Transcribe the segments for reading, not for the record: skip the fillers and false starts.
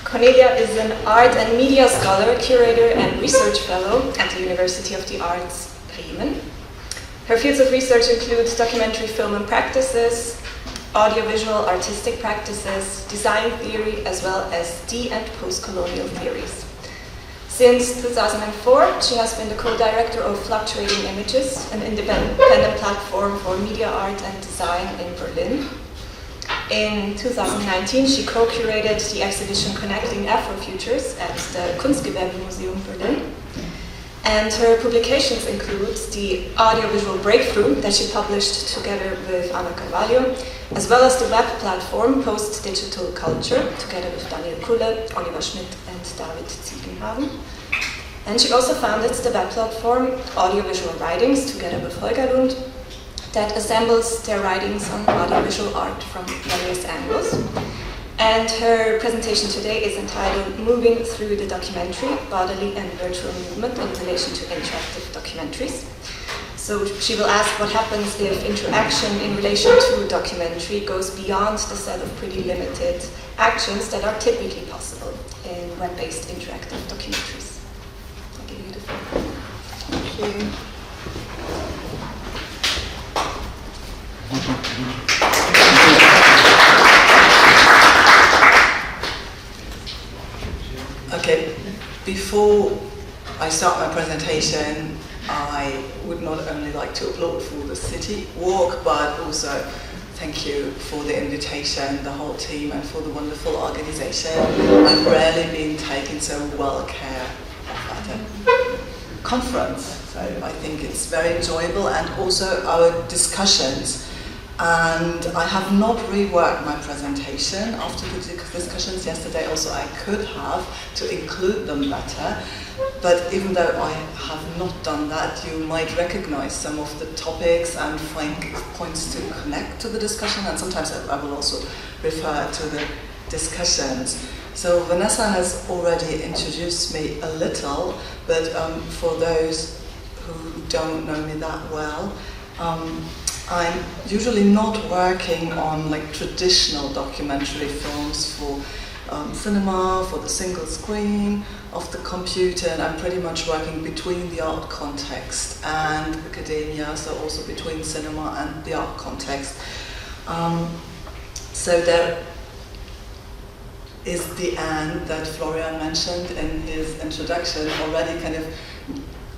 Cornelia is an art and media scholar, curator, and research fellow at the University of the Arts, Bremen. Her fields of research include documentary film and practices, audiovisual artistic practices, design theory, as well as de- and post-colonial theories. Since 2004, she has been the co-director of Fluctuating Images, an independent platform for media art and design in Berlin. In 2019, she co-curated the exhibition Connecting Afrofutures at the Kunstgewerbemuseum Berlin. And her publications include the audiovisual breakthrough that she published together with Anna Carvalho, as well as the web platform Post-Digital Culture, together with Daniel Kulle, Oliver Schmidt, and David Ziegenhagen. And she also founded the web platform Audiovisual Writings, together with Holger Lund, that assembles their writings on audiovisual art from various angles. And her presentation today is entitled Moving Through the Documentary, Bodily and Virtual Movement in Relation to Interactive Documentaries. So she will ask what happens if interaction in relation to documentary goes beyond the set of pretty limited actions that are typically possible in web-based interactive documentaries. I'll give you the floor. Thank you. Okay, before I start my presentation, I would not only like to applaud for the city walk, but also thank you for the invitation, the whole team, and for the wonderful organization. I've rarely been taken so well care of at a conference, so I think it's very enjoyable, and also our discussions. And I have not reworked my presentation after the discussions yesterday. Also, I could have to include them better. But even though I have not done that, you might recognize some of the topics and find points to connect to the discussion. And sometimes I will also refer to the discussions. So Vanessa has already introduced me a little, but for those who don't know me that well, I'm usually not working on like traditional documentary films for cinema, for the single screen of the computer, and I'm pretty much working between the art context and academia, so also between cinema and the art context. So there is the end that Florian mentioned in his introduction already kind of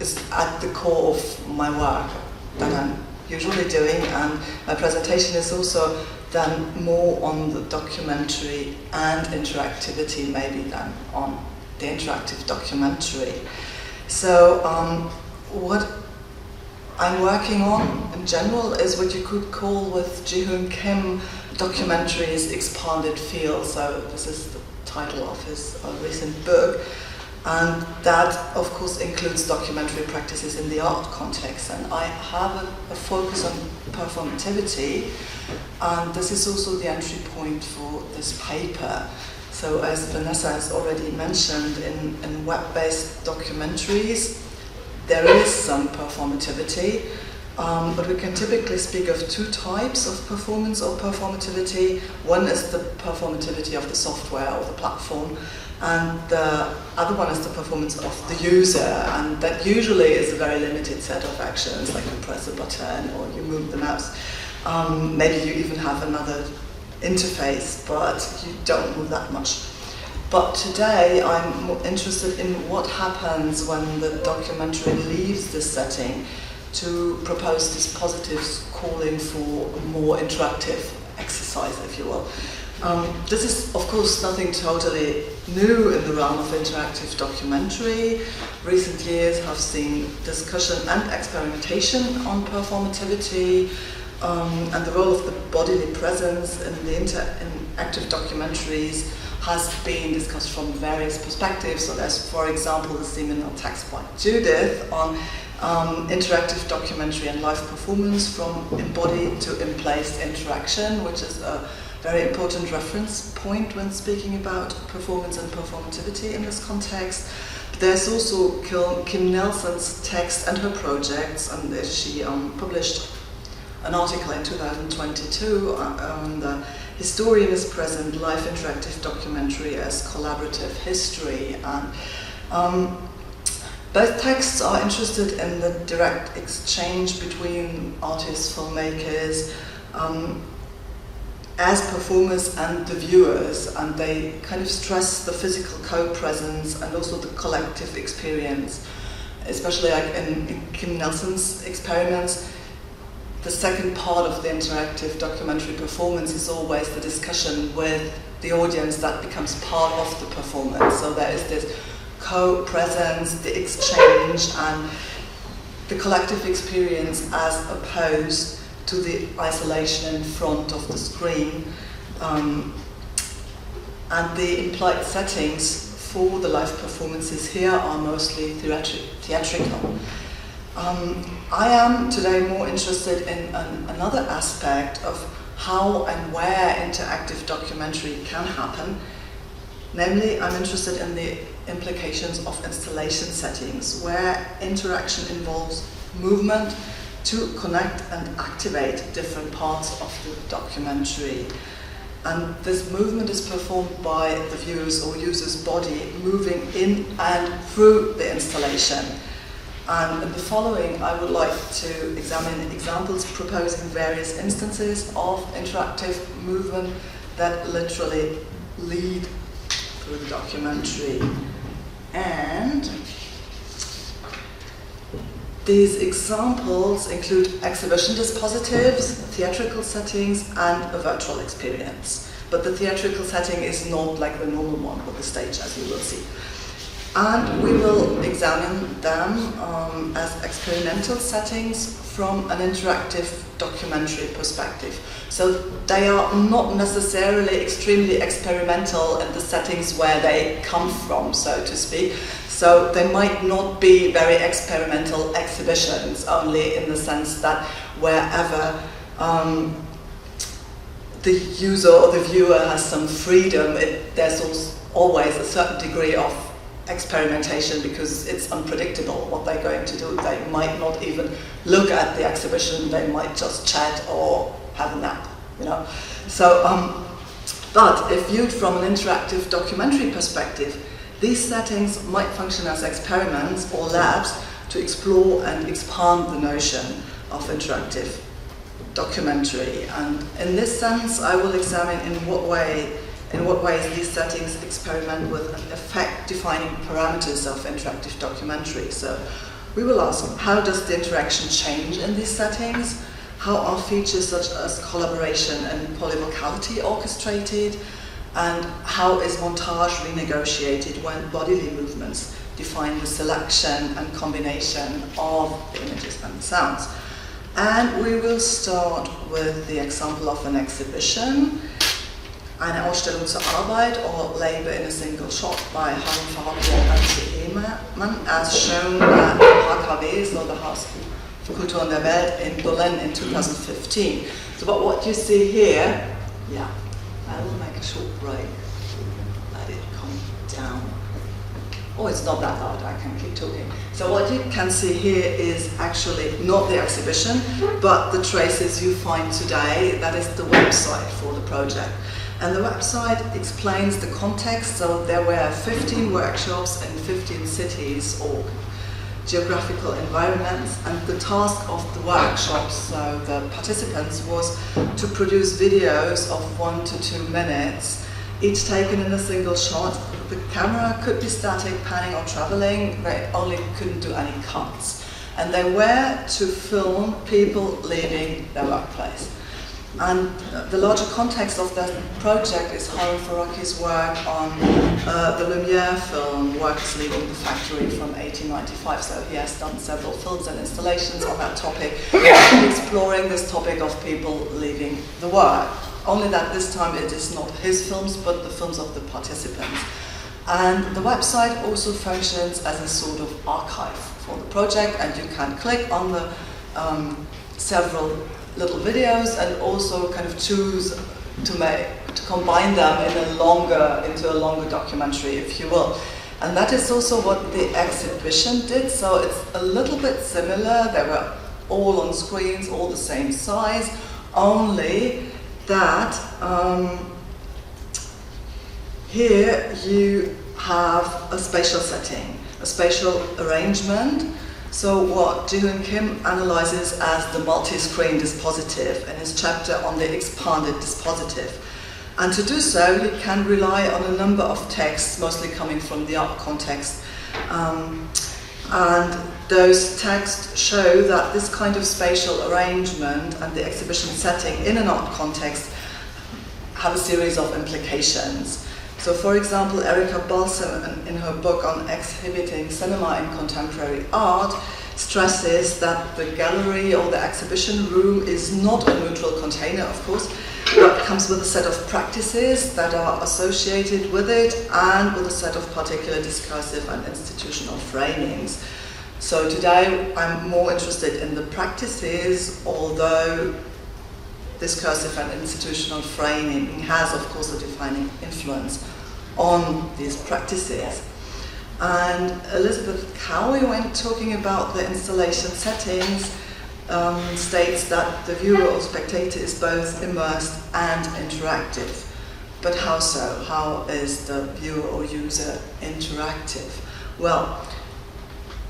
is at the core of my work that I'm usually doing, and my presentation is also done more on the documentary and interactivity maybe than on the interactive documentary. So what I'm working on in general is what you could call with Ji-Hoon Kim documentaries expanded field. So this is the title of his recent book. And that, of course, includes documentary practices in the art context. And I have a focus on performativity, and this is also the entry point for this paper. So as Vanessa has already mentioned, in web-based documentaries, there is some performativity, but we can typically speak of two types of performance or performativity. One is the performativity of the software or the platform, and the other one is the performance of the user, and that usually is a very limited set of actions, like you press a button or you move the mouse. Maybe you even have another interface, but you don't move that much. But today I'm more interested in what happens when the documentary leaves this setting to propose this positive calling for more interactive exercise, if you will. This is, of course, nothing totally new in the realm of interactive documentary. Recent years have seen discussion and experimentation on performativity, and the role of the bodily presence in the interactive documentaries has been discussed from various perspectives. So there's, for example, the seminal text by Judith on interactive documentary and live performance from embodied to in-place interaction, which is a very important reference point when speaking about performance and performativity in this context. But there's also Kim Nelson's text and her projects, and she published an article in 2022 on the historian is present, live interactive documentary as collaborative history. And both texts are interested in the direct exchange between artists, filmmakers, as performers and the viewers, and they kind of stress the physical co-presence and also the collective experience. Especially like in Kim Nelson's experiments, the second part of the interactive documentary performance is always the discussion with the audience that becomes part of the performance. So there is this co-presence, the exchange, and the collective experience as opposed to the isolation in front of the screen. And the implied settings for the live performances here are mostly theatrical. I am today more interested in another aspect of how and where interactive documentary can happen. Namely, I'm interested in the implications of installation settings, where interaction involves movement to connect and activate different parts of the documentary. And this movement is performed by the viewer's or user's body moving in and through the installation. And in the following, I would like to examine examples proposing various instances of interactive movement that literally lead through the documentary. And these examples include exhibition dispositives, theatrical settings, and a virtual experience. But the theatrical setting is not like the normal one with the stage, as you will see. And we will examine them as experimental settings from an interactive documentary perspective. So they are not necessarily extremely experimental in the settings where they come from, so to speak. So they might not be very experimental exhibitions, only in the sense that wherever the user or the viewer has some freedom, there's always a certain degree of experimentation, because it's unpredictable what they're going to do. They might not even look at the exhibition, they might just chat or have a nap, you know. So, but if viewed from an interactive documentary perspective, these settings might function as experiments or labs to explore and expand the notion of interactive documentary. And in this sense, I will examine in what ways these settings experiment with effect-defining parameters of interactive documentary. So we will ask, how does the interaction change in these settings? How are features such as collaboration and polyvocality orchestrated? And how is montage renegotiated when bodily movements define the selection and combination of the images and the sounds? And we will start with the example of an exhibition, eine Ausstellung zur Arbeit, or Labor in a Single Shot by Harun Faraki and Antje Ehmann, as shown at the HKW, so the Haus für Kultur in der Welt, in Berlin in 2015. So but what you see here, yeah, I will make a short break, let it come down. Oh, it's not that loud, I can keep talking. So what you can see here is actually not the exhibition, but the traces you find today. That is the website for the project. And the website explains the context. So there were 15 workshops in 15 cities or geographical environments, and the task of the workshops, so the participants, was to produce videos of 1 to 2 minutes, each taken in a single shot. The camera could be static, panning or traveling. They only couldn't do any cuts. And they were to film people leaving their workplace. And the larger context of that project is Harun Faraki's work on the Lumiere film, Workers Leaving the Factory, from 1895. So he has done several films and installations on that topic, exploring this topic of people leaving the work. Only that this time it is not his films, but the films of the participants. And the website also functions as a sort of archive for the project, and you can click on the several little videos and also kind of choose to combine them into a longer documentary, if you will. And that is also what the exhibition did. So it's a little bit similar. They were all on screens, all the same size, only that here you have a spatial setting, a spatial arrangement. So what Ji-Hoon Kim analyzes as the multi-screen dispositive in his chapter on the expanded dispositive. And to do so, you can rely on a number of texts, mostly coming from the art context. And those texts show that this kind of spatial arrangement and the exhibition setting in an art context have a series of implications. So, for example, Erika Balsam, in her book on exhibiting cinema in contemporary art, stresses that the gallery or the exhibition room is not a neutral container, of course, but comes with a set of practices that are associated with it and with a set of particular discursive and institutional framings. So today I'm more interested in the practices, although discursive and institutional framing has, of course, a defining influence on these practices. And Elizabeth Cowie, when talking about the installation settings, states that the viewer or spectator is both immersed and interactive. But how so? How is the viewer or user interactive? Well,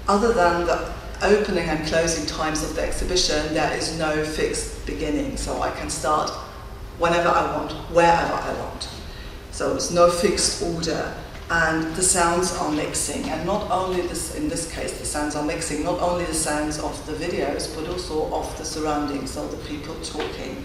other than the opening and closing times of the exhibition, there is no fixed beginning. So I can start whenever I want, wherever I want. So there's no fixed order. And the sounds are mixing, and not only this, in this case, the sounds are mixing, not only the sounds of the videos, but also of the surroundings, so the people talking.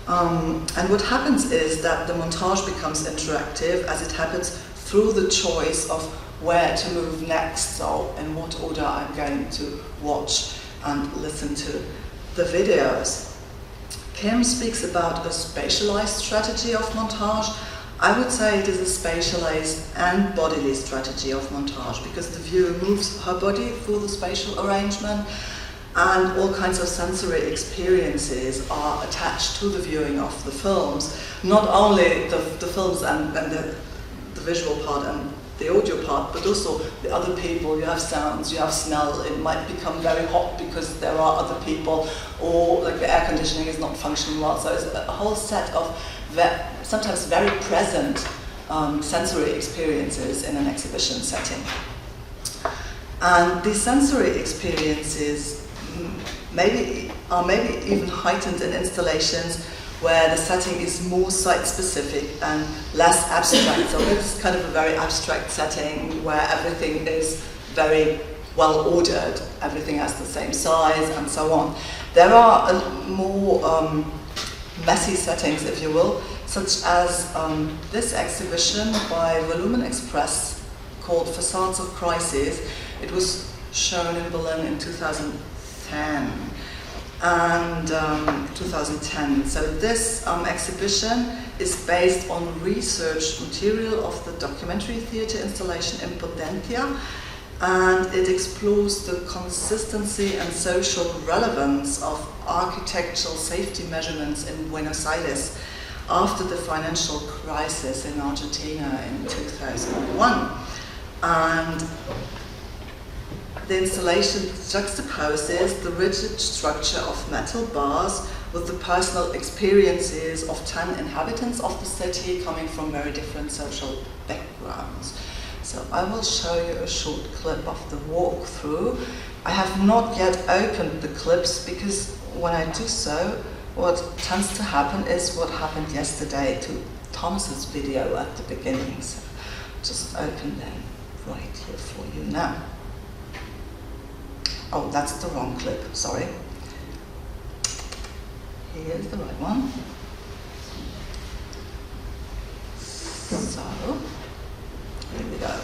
And what happens is that the montage becomes interactive as it happens through the choice of where to move next, so in what order I'm going to watch and listen to the videos. Kim speaks about a spatialized strategy of montage. I would say it is a spatialized and bodily strategy of montage, because the viewer moves her body through the spatial arrangement, and all kinds of sensory experiences are attached to the viewing of the films. Not only the films and the visual part and the audio part, but also the other people. You have sounds, you have smell. It might become very hot because there are other people, or like the air conditioning is not functioning well. So it's a whole set of sometimes very present sensory experiences in an exhibition setting. And these sensory experiences are maybe even heightened in installations where the setting is more site-specific and less abstract. So it's kind of a very abstract setting where everything is very well ordered, everything has the same size and so on. There are more messy settings, if you will, such as this exhibition by Volumen Express called Facades of Crisis. It was shown in Berlin in 2010 and 2010. So this exhibition is based on research material of the documentary theatre installation in Potentia, and it explores the consistency and social relevance of architectural safety measurements in Buenos Aires after the financial crisis in Argentina in 2001. And the installation juxtaposes the rigid structure of metal bars with the personal experiences of 10 inhabitants of the city coming from very different social backgrounds. So I will show you a short clip of the walkthrough. I have not yet opened the clips because when I do so, what tends to happen is what happened yesterday to Thomas's video at the beginning. So just open them right here for you now. Oh, that's the wrong clip, sorry. Here's the right one. So, here we go.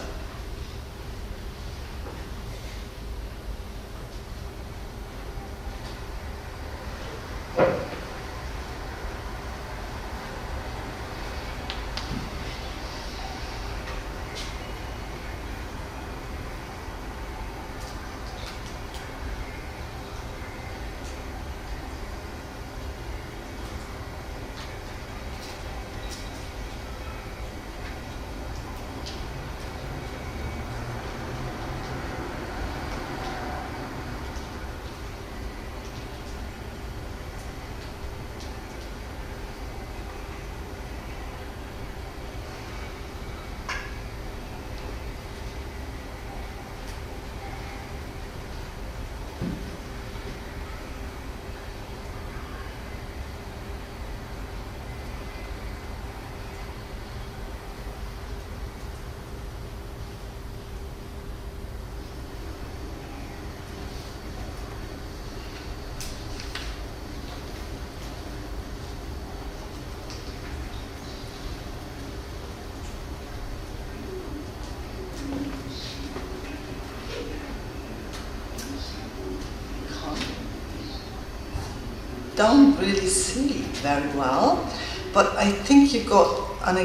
don't really see very well, but I think you got an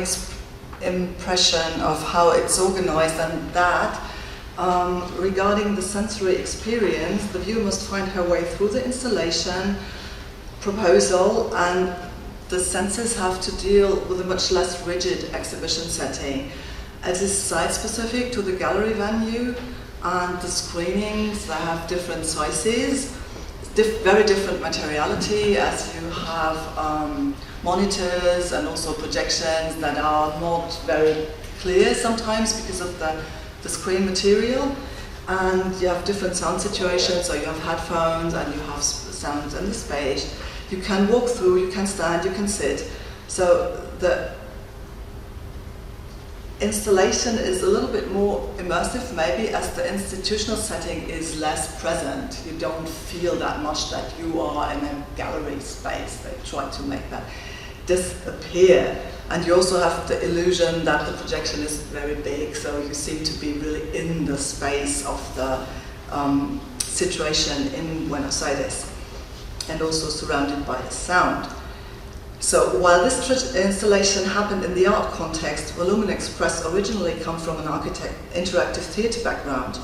impression of how it's organized, and that regarding the sensory experience, the viewer must find her way through the installation proposal, and the senses have to deal with a much less rigid exhibition setting. It is site-specific to the gallery venue, and the screenings, they have different sizes, very different materiality, as you have monitors and also projections that are not very clear sometimes because of the screen material, and you have different sound situations, so you have headphones and you have sounds in the space. You can walk through, you can stand, you can sit. So the installation is a little bit more immersive maybe, as the institutional setting is less present. You don't feel that much that you are in a gallery space. They try to make that disappear. And you also have the illusion that the projection is very big, so you seem to be really in the space of the situation in Buenos Aires, and also surrounded by the sound. So while this installation happened in the art context, Volumen Express originally come from an interactive theatre background.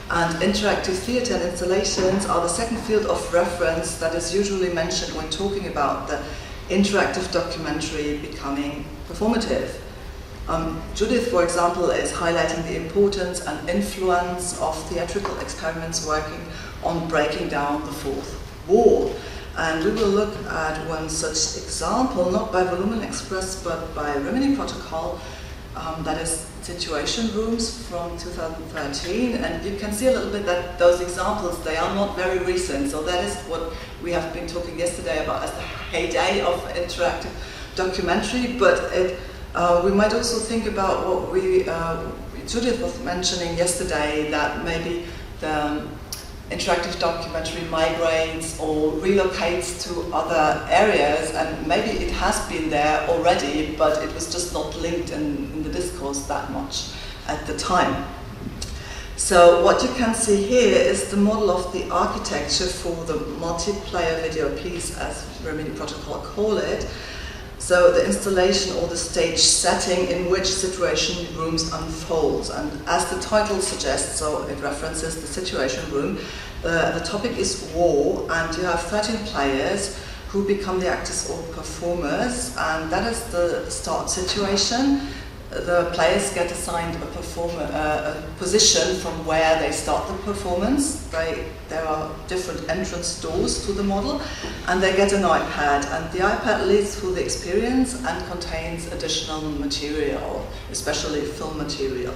And interactive theatre and installations are the second field of reference that is usually mentioned when talking about the interactive documentary becoming performative. Judith, for example, is highlighting the importance and influence of theatrical experiments working on breaking down the fourth wall. And we will look at one such example, not by Volumen Express, but by Rimini Protocol, that is Situation Rooms from 2013. And you can see a little bit that those examples, they are not very recent. So that is what we have been talking yesterday about as the heyday of interactive documentary. But we might also think about what Judith was mentioning yesterday, that maybe the interactive documentary migrates or relocates to other areas, and maybe it has been there already, but it was just not linked in the discourse that much at the time. So what you can see here is the model of the architecture for the multiplayer video piece, as Rimini Protocol call it. So the installation or the stage setting in which Situation Rooms unfolds. And as the title suggests, so it references the Situation Room, the topic is war, and you have 13 players who become the actors or performers, and that is the start situation. The players get assigned a position from where they start the performance. There are different entrance doors to the model, and they get an iPad, and the iPad leads through the experience and contains additional material, especially film material.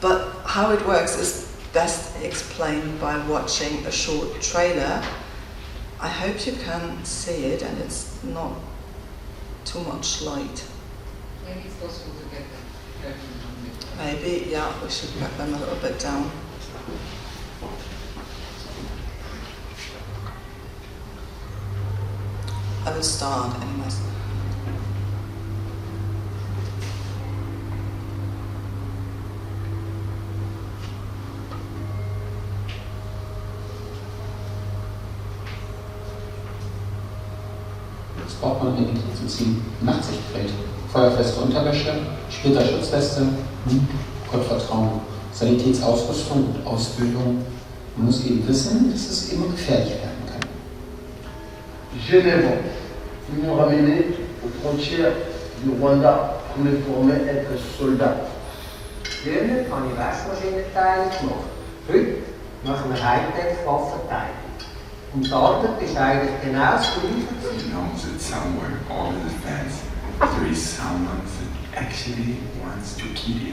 But how it works is best explained by watching a short trailer. I hope you can see it and it's not too much light. Maybe it's possible to get them. Maybe, yeah, we should get them a little bit down. I will start anyways. Das braucht man, um den Intro zu ziehen. Nachtsichtfeld, feuerfeste Unterwäsche, Splitterschutzweste, Gottvertrauen, Sanitätsausrüstung und Ausbildung. Man muss eben wissen, dass es immer gefährlicher werden kann. Génévaux, ils m'ont ramené aux frontières du Rwanda pour me former à être soldat. Früher habe ich Waschmaschinenteile gemacht. Heute machen wir Hightech-Waffenteile. Und die Arbeit ist eigentlich genau das Gleiche. He knows that somewhere all in his past there is someone that actually wants to kill you.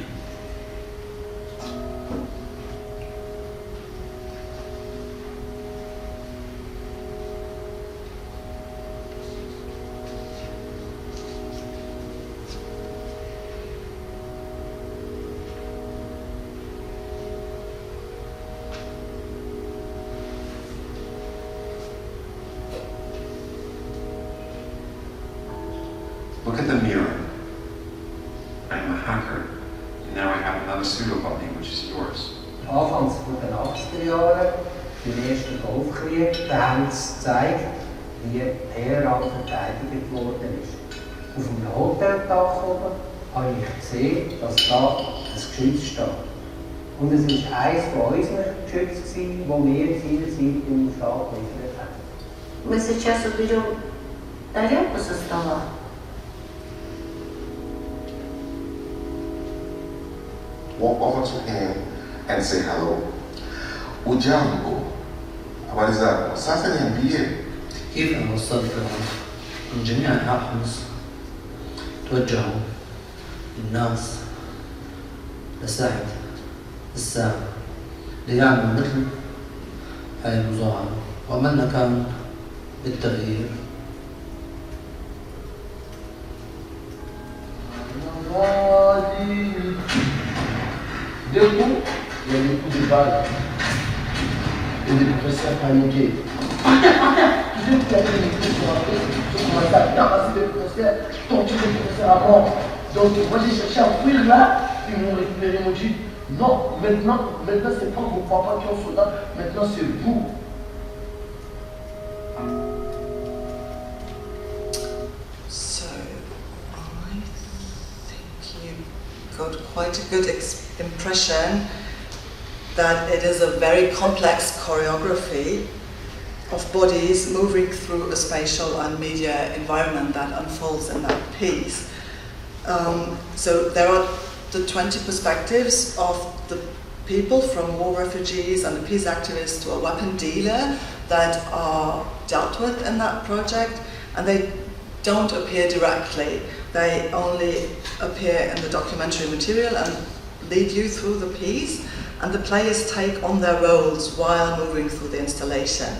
Look at the mirror. I'm a hacker. And now I have another pseudo-body, which is yours. Anfangs von den 80er Jahren, beim ersten Golfkrieg, da haben sie gezeigt, wie Teheran verteidigt worden ist. Auf dem Hoteldach oben habe ich gesehen, dass da ein Geschütz steht. Und es war eines von unseren Geschützen, das wir seinerzeit im Staat geliefert haben. Мы сейчас уберем тарелку со стола. Walk over to him and say hello. Ujambo. Habari zako? Sasa niambie. كيف وصلت من جميع أنحاء مصر توجهوا الناس لساعة الساعة ليعملوا مثل هاي المظاهرة وعملنا كان بالتغيير. Debout, il y a des coups de balle et des professeurs paniqués. Tu sais qu'il y a des professeurs qui commencent à tabasser des professeurs, torturer des professeurs à mort. Donc moi j'ai cherché à fuir là, ils m'ont récupéré, ils m'ont dit non, maintenant c'est pas vos papas qui ont soldat, maintenant c'est vous. So, I think you got quite a good impression that it is a very complex choreography of bodies moving through a spatial and media environment that unfolds in that piece. So there are the 20 perspectives of the people, from war refugees and a peace activist to a weapon dealer, that are dealt with in that project, and they don't appear directly. They only appear in the documentary material and lead you through the piece, and the players take on their roles while moving through the installation.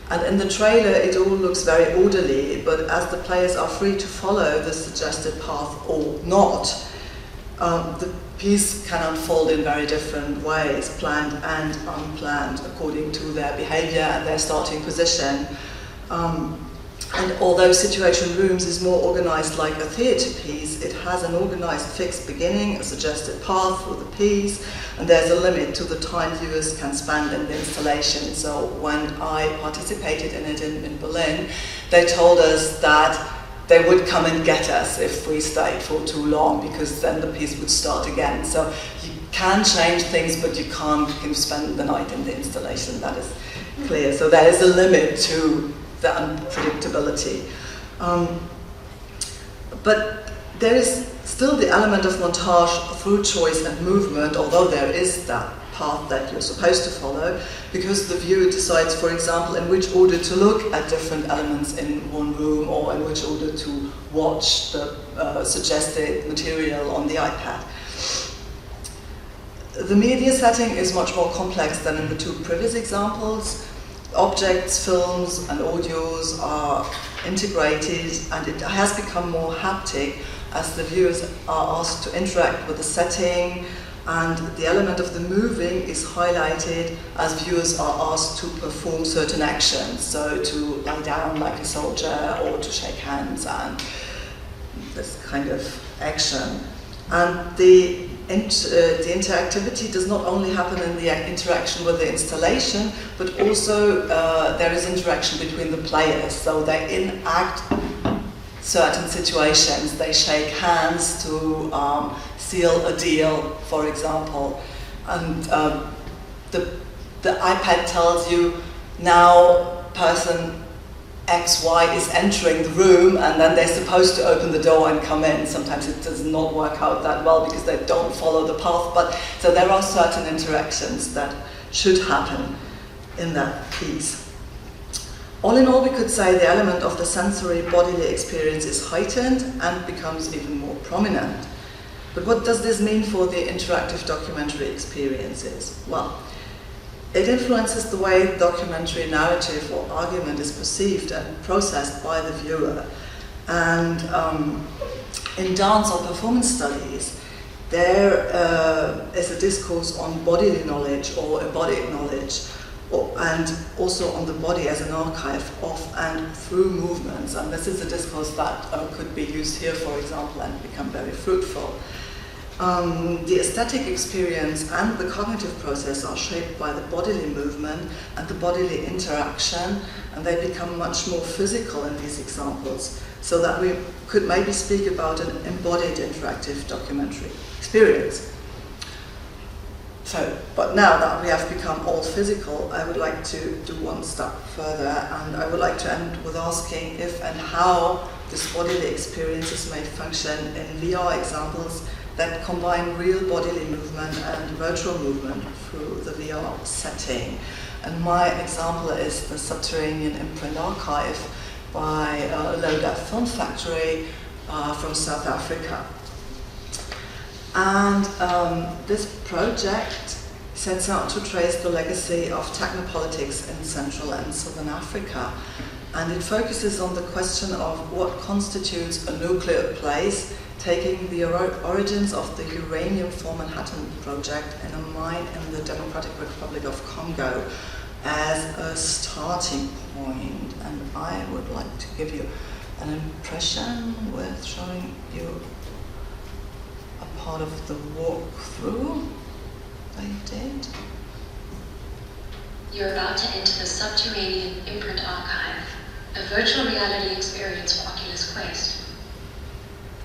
And in the trailer it all looks very orderly, but as the players are free to follow the suggested path or not, the piece can unfold in very different ways, planned and unplanned, according to their behavior and their starting position. And although Situation Rooms is more organized like a theatre piece, it has an organized fixed beginning, a suggested path through the piece, and there's a limit to the time viewers can spend in the installation. So when I participated in it in Berlin, they told us that they would come and get us if we stayed for too long, because then the piece would start again. So you can change things, but you can't spend the night in the installation, that is clear. So there is a limit to the unpredictability. But there is still the element of montage through choice and movement, although there is that path that you're supposed to follow, because the viewer decides, for example, in which order to look at different elements in one room, or in which order to watch the suggested material on the iPad. The media setting is much more complex than in the two previous examples. Objects, films and audios are integrated, and it has become more haptic as the viewers are asked to interact with the setting, and the element of the moving is highlighted as viewers are asked to perform certain actions, so to lie down like a soldier or to shake hands and this kind of action. And the interactivity does not only happen in the interaction with the installation, but also there is interaction between the players. So they enact certain situations. They shake hands to seal a deal, for example. And the iPad tells you, now person XY is entering the room, and then they're supposed to open the door and come in. Sometimes it does not work out that well because they don't follow the path, but so there are certain interactions that should happen in that piece. All in all, we could say the element of the sensory bodily experience is heightened and becomes even more prominent. But what does this mean for the interactive documentary experiences? Well, it influences the way the documentary narrative or argument is perceived and processed by the viewer. And in dance or performance studies, there is a discourse on bodily knowledge or embodied knowledge, and also on the body as an archive of and through movements. And this is a discourse that could be used here, for example, and become very fruitful. The aesthetic experience and the cognitive process are shaped by the bodily movement and the bodily interaction, and they become much more physical in these examples, so that we could maybe speak about an embodied interactive documentary experience. So, but now that we have become all physical, I would like to do one step further, and I would like to end with asking if and how these bodily experiences may function in VR examples that combine real bodily movement and virtual movement through the VR setting. And my example is the Subterranean Imprint Archive by Low Def Film Factory from South Africa. And this project sets out to trace the legacy of technopolitics in Central and Southern Africa. And it focuses on the question of what constitutes a nuclear place, taking the origins of the Uranium for Manhattan project in a mine in the Democratic Republic of Congo as a starting point. And I would like to give you an impression with showing you a part of the walkthrough they did. You're about to enter the Subterranean Imprint Archive, a virtual reality experience for Oculus Quest.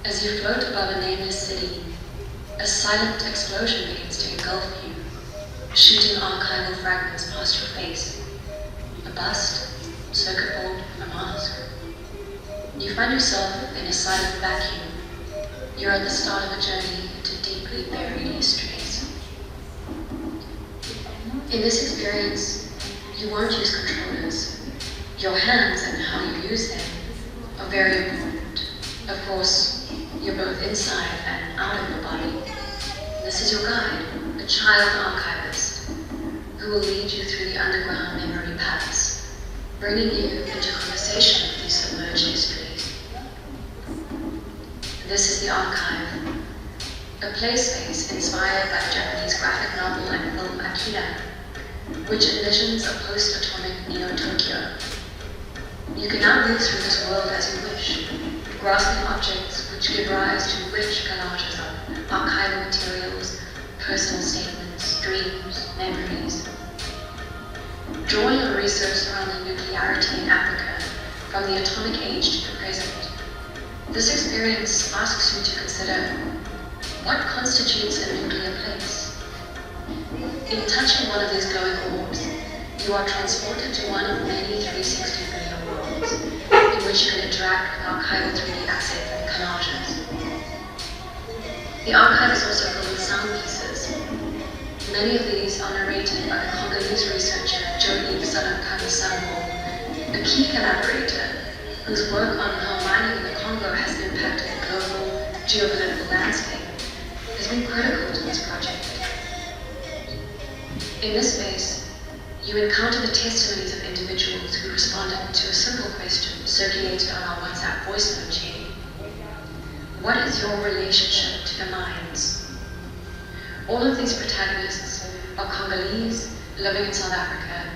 As you float above a nameless city, a silent explosion begins to engulf you, shooting archival fragments past your face. A bust, circuit board, a mask. You find yourself in a silent vacuum. You're at the start of a journey into deeply buried histories. In this experience, you won't use controllers. Your hands and how you use them are very important. Of course, you're both inside and out of your body. This is your guide, a child archivist, who will lead you through the underground memory palace, bringing you into conversation with these submerged histories. This is the archive, a play space inspired by the Japanese graphic novel and film Akira, which envisions a post-atomic Neo-Tokyo. You can now move through this world as you wish, grasping objects which give rise to rich collages of archival materials, personal statements, dreams, memories. Drawing on research around the nuclearity in Africa from the atomic age to the present, this experience asks you to consider what constitutes a nuclear place. In touching one of these glowing orbs, you are transported to one of many 360 video worlds in which you can interact with archival 3D assets and collages. The archive is also filled with sound pieces. Many of these are narrated by the Congolese researcher Jody Salakami-Sambo, a key collaborator whose work on how mining in the Congo has impacted the global geopolitical landscape has been critical to this project. In this space, you encounter the testimonies of individuals who responded to a simple question circulated on our WhatsApp voice note chain. What is your relationship to the mines? All of these protagonists are Congolese living in South Africa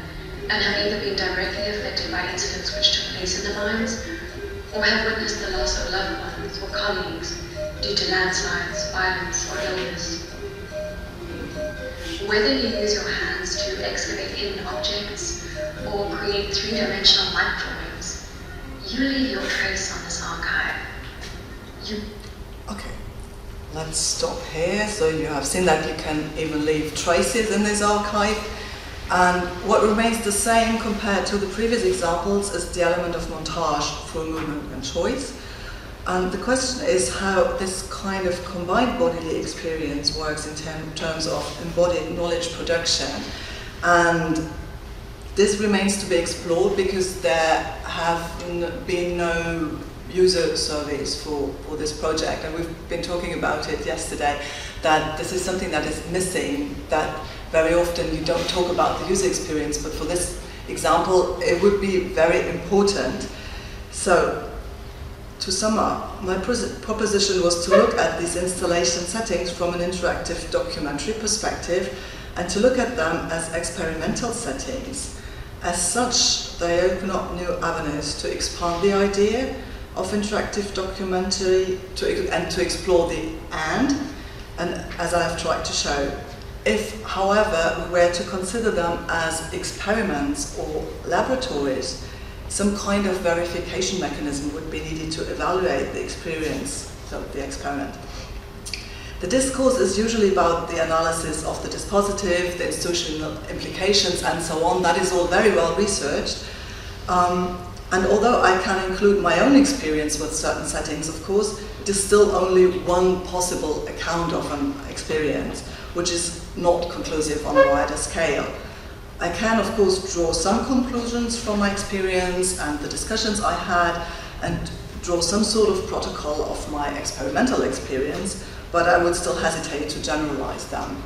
and have either been directly affected by incidents which took place in the mines or have witnessed the loss of loved ones or colleagues due to landslides, violence, or illness. Whether you use your hands to excavate hidden objects or create three-dimensional light drawings, you leave your trace on this archive. Okay, let's stop here. So you have seen that you can even leave traces in this archive. And what remains the same compared to the previous examples is the element of montage through movement and choice. And the question is how this kind of combined bodily experience works in terms of embodied knowledge production. And this remains to be explored because there have been no user surveys for this project. And we've been talking about it yesterday, that this is something that is missing, that very often you don't talk about the user experience, but for this example, it would be very important. So, to sum up, my proposition was to look at these installation settings from an interactive documentary perspective and to look at them as experimental settings. As such, they open up new avenues to expand the idea of interactive documentary and to explore the and And as I've tried to show, if, however, we were to consider them as experiments or laboratories, some kind of verification mechanism would be needed to evaluate the experience of the experiment. The discourse is usually about the analysis of the dispositive, the institutional implications, and so on. That is all very well researched. And although I can include my own experience with certain settings, of course, it is still only one possible account of an experience, which is not conclusive on a wider scale. I can, of course, draw some conclusions from my experience and the discussions I had, and draw some sort of protocol of my experimental experience, but I would still hesitate to generalize them.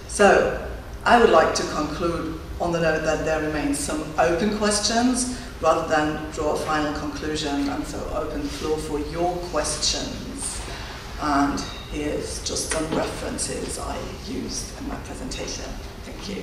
So, I would like to conclude on the note that there remains some open questions, rather than draw a final conclusion, and so open the floor for your questions. And here's just some references I used in my presentation. Thank you.